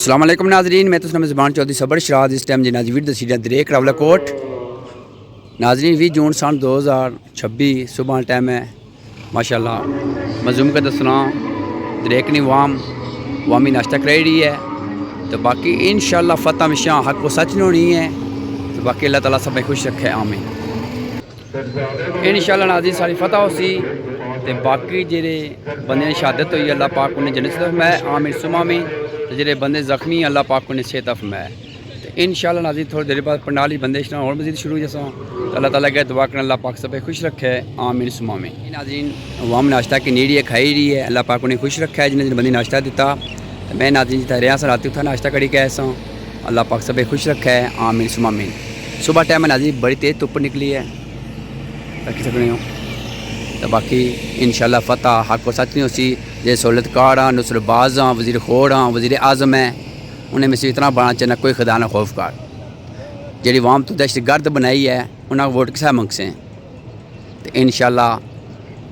अस्सलाम वालेकुम नाजरीन, मैं तो मेज़बान चौधरी सबर शराज इस टाइम जी नाजवीर दसीडा दरेक रावला कोट नाजरीन 20 जून सन 2026 सुबह टाइम है माशाल्लाह मजूम का दसना दरेक ने वामी नाश्ता कराई रही है। तो बाकी इंशाल्लाह फतह हमेशा हक को सच नहीं होनी है। तो बाकी अल्लाह ताला सब खुश रखे आमीन। इंशाल्लाह नाज़रीन सारी फतह होसी तो बाकी जेरे बंदे ने शहादत हुई अल्लाह पाक उन्हें जन्नत फरमाए आमीन सुमा में। तो जेरे बंदे जख्मी अल्लाह पाक उन्हें सेहत फरमाए। तो इंशाल्लाह नाज़रीन थोड़ी देर बाद पंडाली बंदे और मजीद शुरू जैसा तो अल्लाह ताला के दुआ करना अल्लाह पाक सब खुश रखे आमीन सुमा में। नाज़रीन वाम नाश्ता की नीड़ी है खाई रही है अल्लाह पाक उन्हें खुश रखा है जिन्हें जिन बंदी नाश्ता दिता। तो मैं नाज़रीन जिता रहा रात उठा नाश्ता करी के ऐसा अल्लाह पाक सब खुश रखा है आमीन सुमा में। सुबह टाइम नाज़रीन बड़ी तेज़ धुप निकली है रखी सकने हो। तो बाकी इंशाल्लाह फतह हक को सच नहीं होसी जे सहूलत कार हाँ नुसरबाज हाँ वज़ीर खोड़ हाँ वज़ीर आज़म है उन्हें में से इतना बना चाहिए कोई खुदा ना खौफकार जी वाम तो दहशत गर्द बनाई है उन्हें वोट किसा मंगसे हैं। तो इंशाल्लाह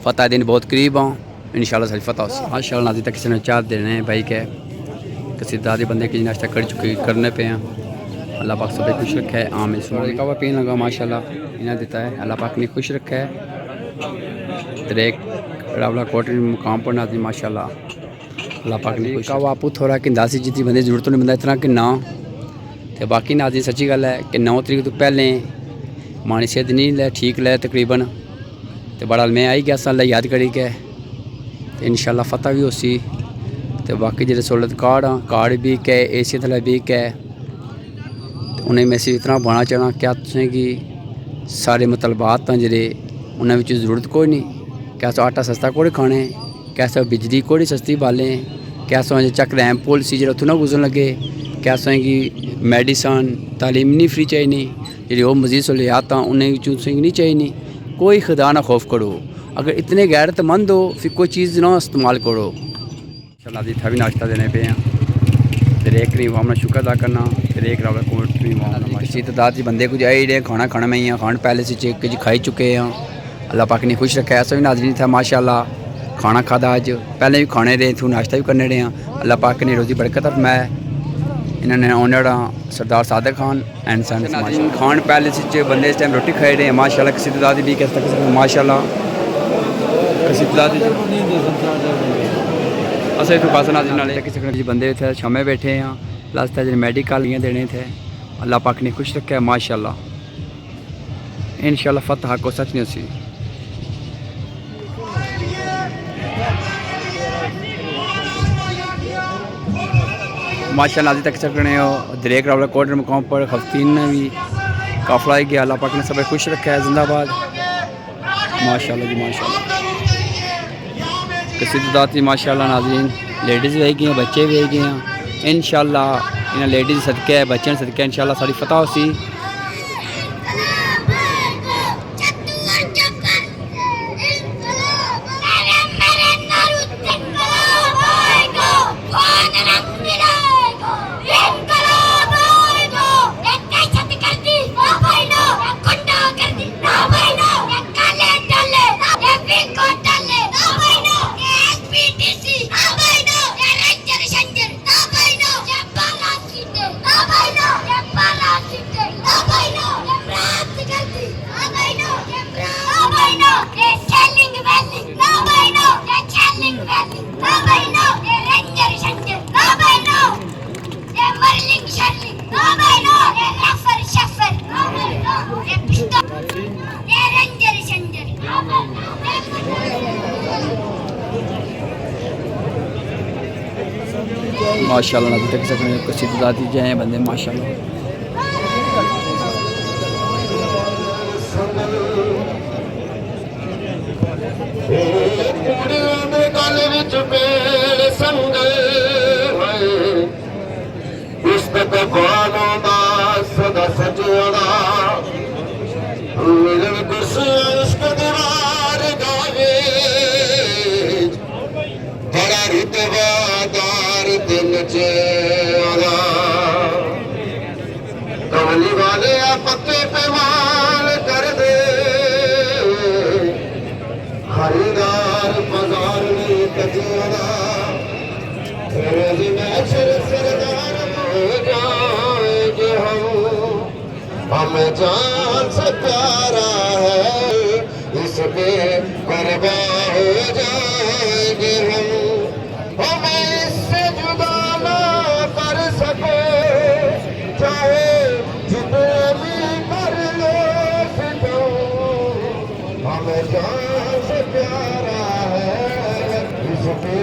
फतह दिन बहुत करीब हाँ इंशाल्लाह सारी फतह होसी। माशाअल्लाह नाज़रीन तक किसी ने चाह देने भाई के किसी दादी बंदे की नाश्ता कर चुके करने पे हैं अल्लाह पाक सब खुश रखा है आमीन सुना का पीने लगा माशाल्लाह इन्हें देता है अल्लाह पाक ने खुश रखा है। दरेक रावला कोट मुकाम पर नाज़रीन माशाल्लाह अल्लाह पाक ने का वापू थोड़ा कि दासी जितनी बंदे जरूरत नहीं बंदा इतना कि ना। तो बाकी नाज़रीन सच्ची गल है कि 9 तरीक तो पहले मानी सेहत नहीं लै ठीक लै तकरीबन। तो बड़ा मैं आई गया अल्लाह याद करी के इंशाल्लाह फतह भी होसी। तो बाकी जो सहूलत कार्ड हाँ कार्ड भी कै AC थले भी कै उन्हें में से इतना बना चाहना क्या तुसें कि सारे मतलबात हैं जेरे उन्हें जरूरत कोई नहीं कैसो आटा सस्ता कोई खाने कैसो बिजली कोई सस्ती बालें कैसो चक रैम पॉलिसी जो उतना गुजरन लगे कैसो कि मेडिसन तालीम नहीं फ्री चाहिए जी वो मजीद सहूलियात उन्हें चूसिंग नहीं चाहिए कोई खुदा ना खौफ करो अगर इतने गैरतमंद हो फिर कोई चीज़ ना इस्तेमाल करो। इंशाल्लाह जी था भी नाश्ता देने पे हैं दरेक नहीं वामना शुक्र अदा करना दरेक रावला कोट नहीं वामना किसी तादाद जी बंदे कुछ आई रहे खाना खाने में ही खान पहले से चेक जी खाई चुके हैं अल्लाह पाक ने खुश रखा है। ऐसा भी नाज़रीन था माशाल्लाह खाना खादा आज पहले भी खाने रहे थे नाश्ता भी करने रहे हैं अल्लाह पाक ने रोज़ी बरकत फरमाए। इन्होंने honour Sardar Sadiq Khan and son Khan palace बंदे इस टाइम रोटी खाई रहे हैं माशाल्लाह किसी तादाद भी कह सकते माशाल्लाह किसी तादाद असर तो पास नाज़रीन किसी बंदे थे शामें बैठे हैं प्लस थे मेडिकल ये देने थे अल्लाह पाक ने खुश रखा है माशाल्लाह। इंशाल्लाह फतह को सच नहीं होसी। माशाल्लाह नाज़रीन तक सकने हो दरेक रावला कोट मुकाम पर खफ्तीन ने भी काफिला ही गया अल्लाह पाक ने सब खुश रखा है जिंदाबाद माशाल्लाह जी माशाल्लाह। किसी दाती माशाल्लाह नाज़रीन लेडीज़ भी आई गई हैं बच्चे भी आई गए हैं इंशाल्लाह इन्हें लेडीज़ सदके बच्चों सदके इंशाल्लाह सारी फतह होसी। माशाल्लाह नाज़रीन तक सकने कुछ दादी जाए बंदे माशाल्लाह। कमली वाले पत्ते पे माल कर दे खरीदार बाजार में कचरा सरदार हमें जान से प्यारा है, इस पे कुर्बान हो जाएंगे हम। हमें इससे जुदा ना कर सको, चाहे जितने भी कर लो फिटो, हमें जान से प्यारा है, इस पे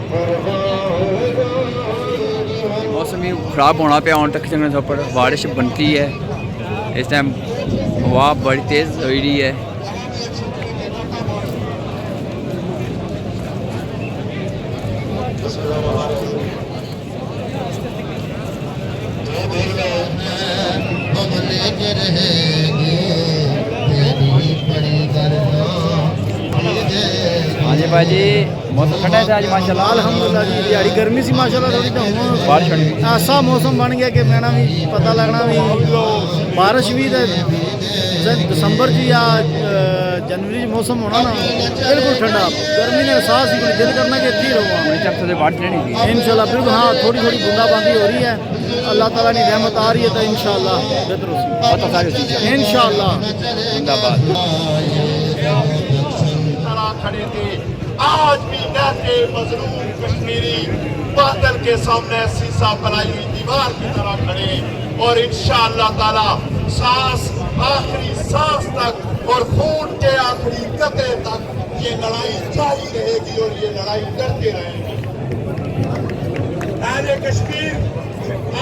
कुर्बान हो जाएंगे हम। मौसम ही खराब होना पे आने तक चंगे पर बारिश बनती है। इस टाइम हवा बड़ी तेज़ हो रही है। हाँ जी भाजी, मौसम ठंडा है आज माशाल्लाह। अल्हम्दुलिल्लाह जी, दिहाड़ी गर्मी सी माशाल्लाह थोड़ी तो हुन बारिश होनी भी। ऐसा मौसम बन गया कि मैंने भी पता लगना भी बारिश भी ते दिसंबर जी या जनवरी च मौसम होना ना बिल्कुल ठंडा। गर्मी ने एहसास ही कोई दिल करना कि इतनी रहो जब से बारिश नहीं थी इंशाल्लाह। बिल्कुल हाँ, थोड़ी थोड़ी बूंदाबांदी हो रही है, अल्लाह ताला की रहमत आ रही है तो इंशाल्लाह बेहतर होगी बहुत सारी चीज़ें इंशाल्लाह। जिंदाबाद। खड़े थे, आज भी कहते मजलूम कश्मीरी बादल के सामने शीशा बनाई हुई दीवार की तरह खड़े, और इंशाअल्लाह ताला सांस आखिरी सांस तक और खून के आखिरी कतरे तक ये लड़ाई जारी रहेगी और ये लड़ाई करते रहेंगे। अहले कश्मीर,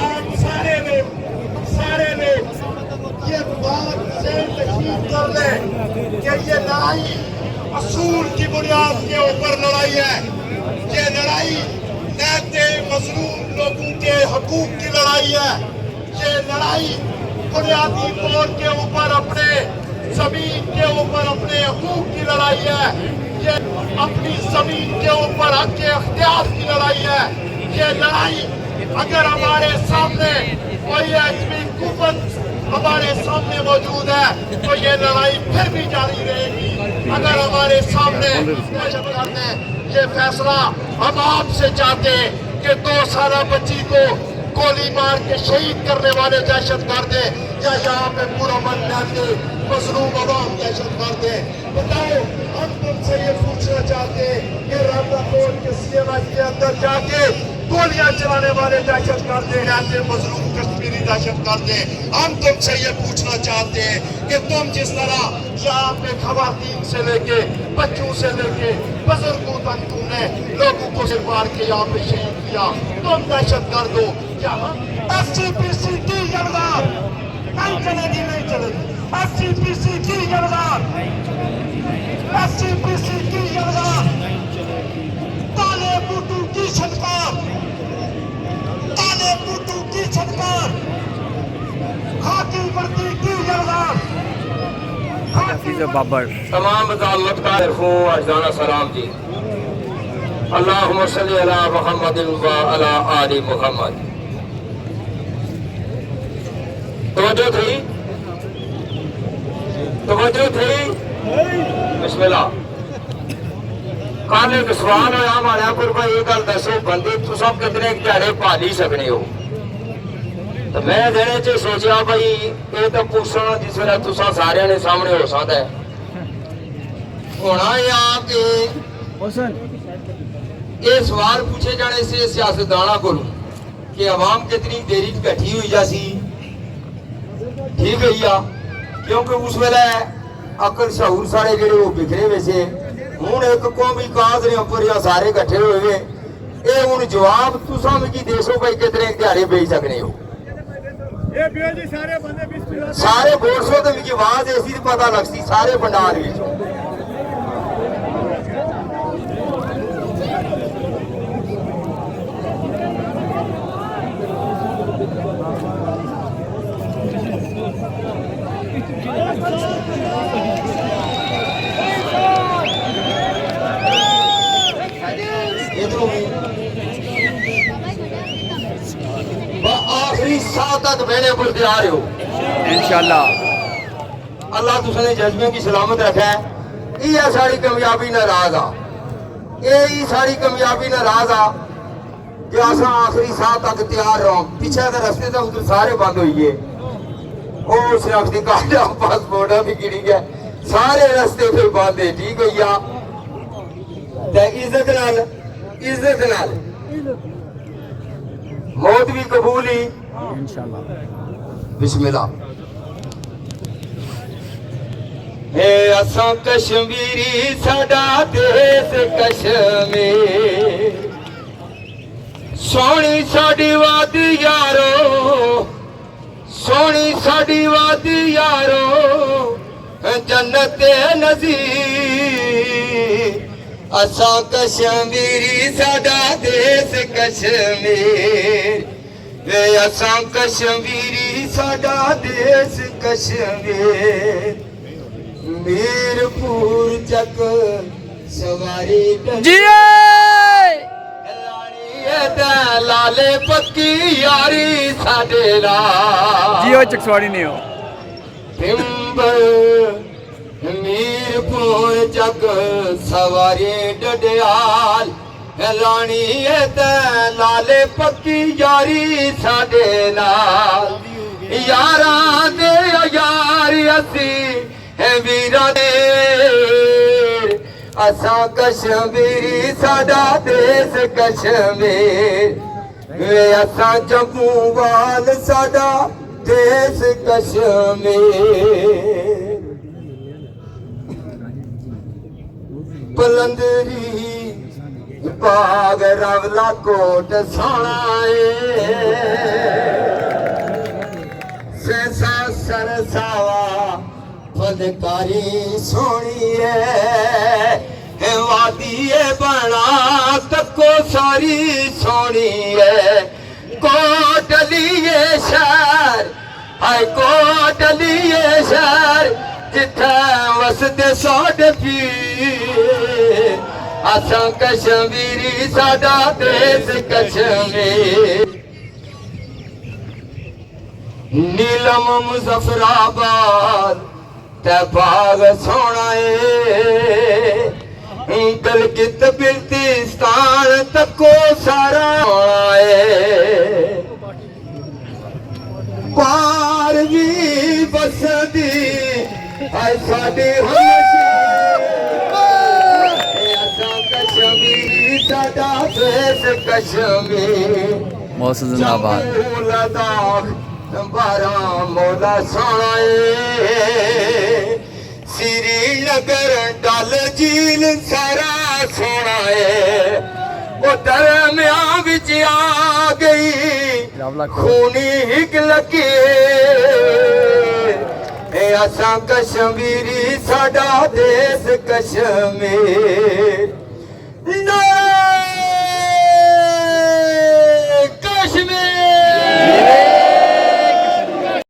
आप सारे लोग ये बात से यकीन कर लें कि ये लड़ाई असूल की बुनियाद के ऊपर लड़ाई है। ये लड़ाई नैते मजलूम लोगों के हकूक की लड़ाई है। ये लड़ाई बुनियादी तौर के ऊपर अपने जमीन के ऊपर अपने हकूक की लड़ाई है। ये अपनी जमीन के ऊपर हक के अख्तियार की लड़ाई है। ये लड़ाई अगर हमारे सामने कोई ऐसी कुव्वत हमारे सामने मौजूद है तो ये लड़ाई फिर भी जारी रहेगी। अगर हमारे सामने ये फैसला हम आपसे चाहते हैं कि 2 साल बच्ची को गोली मार के शहीद करने वाले दहशतगर्द या यहाँ पे पूरा मन डालते मजलूम अवाम दहशतगर्द है, बताओ हम तुमसे ये पूछना चाहते हैं कि रामदा कोर्ट के सीएमआई के अंदर जाके गोलियां चलाने वाले दहशतगर्द रहते मजलूम कश्मीरी दहशतगर्द हैं। हम तुमसे ये पूछना चाहते हैं कि तुम जिस तरह यहाँ पे खवातीन से लेके बच्चों से लेके बुजुर्गों तक तुमने लोगों को सिर मार के यहाँ पे शहीद किया, तुम दहशतगर्द हो क्या? एसजीपीसी की जलदार नहीं चलेगी, नहीं चलेगी। एसजीपीसी की जलदार, एसजीपीसी की जलदार, काले बूटू की छटकार, काले बूटू की छटकार, खाकी वर्दी की जलदार, बाबर तमाम अदालत का रखूं अजाना सलाम जी। अल्लाहुम्मा सल्ली अला मुहम्मद व अला आलि मुहम्मद। तवज्जो थी बिस्मिल्लाह। कल एक सवाल होया हमारे पर भाई ये गल दसो बंदे तुस कितने ध्याड़े पाली सकने हो, तो मैं देने च सोचा भाई ये तो पूछना जिस वेले तुसा सारे ने सामने हो सकता है होना या कि ये सवाल पूछे जाने से सियासतदाना को कि अवाम कितनी देरी कट्ठी हुई जासी ठीक है या, क्योंकि उस वेले अकल शहूर सारे जेडे वो बिखरे हुए से हूँ एक कौमी काज ने उपर या सारे कट्ठे हुए ये हूँ जवाब तुसा मिगी दसो भाई कितने दिहाड़े बेच सकने हो। सारे बोल सो तो मिगी आवाज ऐसी पता लगती सारे भंडार में आखिरी साल तक बहने पर तैयार हो इंशाल्लाह। अल्लाह तुसने जज्बे की सलामत रखा है। ये सारी कामयाबी नाराज आ, ये सारी कामयाबी नाराज आ कि असा आखिरी साल तक तैयार रहो। पीछे के रस्ते तो सारे बंद हुई है ਉਹ ਸ਼ਨਾਖਤੀ ਕਾਰਡ ਆ ਪਾਸਪੋਰਟ ਵੀ ਗਿਣੀ ਗਿਆ ਸਾਰੇ ਰਸਤੇ ਫਿਰ ਬੰਦ ਹੈ ਠੀਕ ਹੋਈਆ ਤੇ ਇੱਜ਼ਤ ਨਾਲ ਮੌਤ ਵੀ ਕਬੂਲ ਹੀ इंशाल्लाह। बिस्मिल्लाह हे असां कश्मीरी साडा देश कश्मीर सोनी साडी वादी यारो सोनी साडी वादी यारो जन्नत नज़ीर असां कश्मीरी साडा देश कश्मीर वे असां कश्मीरी साडा देश कश्मीर मीरपुर चक सवारी जिए लाले पक्की यारी साडे नाल जियो चकसवाड़ी ने हो पिंबर मीरपुर चक सवारी डडियाल लानी लाले पक्की यारी साडे नाल यारां दे यारी असी वीरा दे असां कश्मीरी साडा देश कश्मीर वे असां जम्मू वाल साडा देश कश्मीर पलंदरी बाग रवला कोट सोनाए सैसा सरसावा फलकारी सोनी है वादी बना तको सारी सोनी है कोटलिए शहर हाय कोटलिए शहर जिथे वसदे सोड पीर असां कश्मीरी साडा देश कश्मीर नीलम मुजफ्फराबाद ते बाग सोना गलगित बिल्तिस्तान तको सारा पार भी बसदी है साडी कश्मीरी साडा देश कश्मीर मौसम जिंदाबाद लद्दाख बारामूला सोनाए श्रीनगर डल झील सारा सोनाए वो दरम्यां विच आ गई खूनी हिक लगे असां कश्मीरी साडा देश कश्मीर